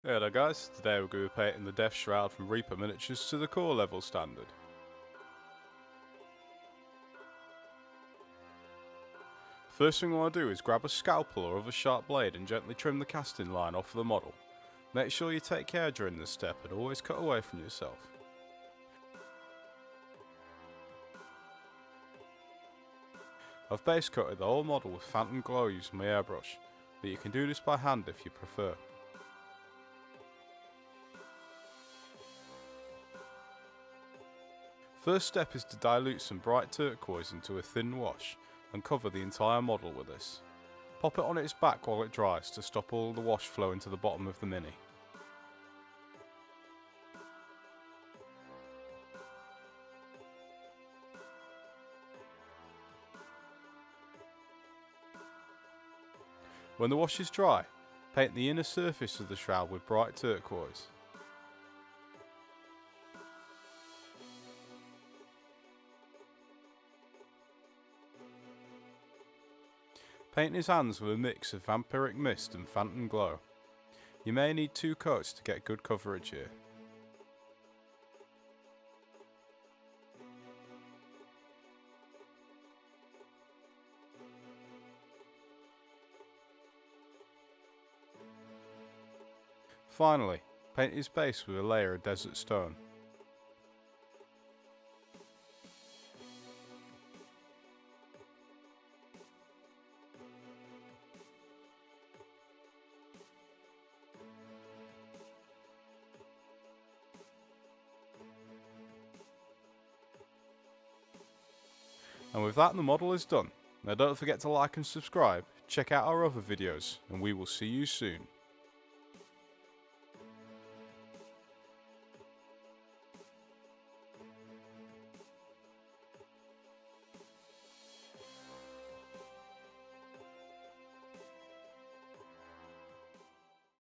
Hey there guys, today we're going to be painting the Death Shroud from Reaper Miniatures to the core level standard. First thing we want to do is grab a scalpel or other sharp blade and gently trim the casting line off of the model. Make sure you take care during this step and always cut away from yourself. I've base coated the whole model with Phantom Glow using my airbrush, but you can do this by hand if you prefer. First step is to dilute some bright turquoise into a thin wash and cover the entire model with this. Pop it on its back while it dries to stop all the wash flowing to the bottom of the Mini. When the wash is dry, paint the inner surface of the shroud with bright turquoise. Paint his hands with a mix of Vampiric Mist and Phantom Glow. You may need 2 coats to get good coverage here. Finally, paint his base with a layer of desert stone. And with that, the model is done. Now don't forget to like and subscribe, check out our other videos, and we will see you soon.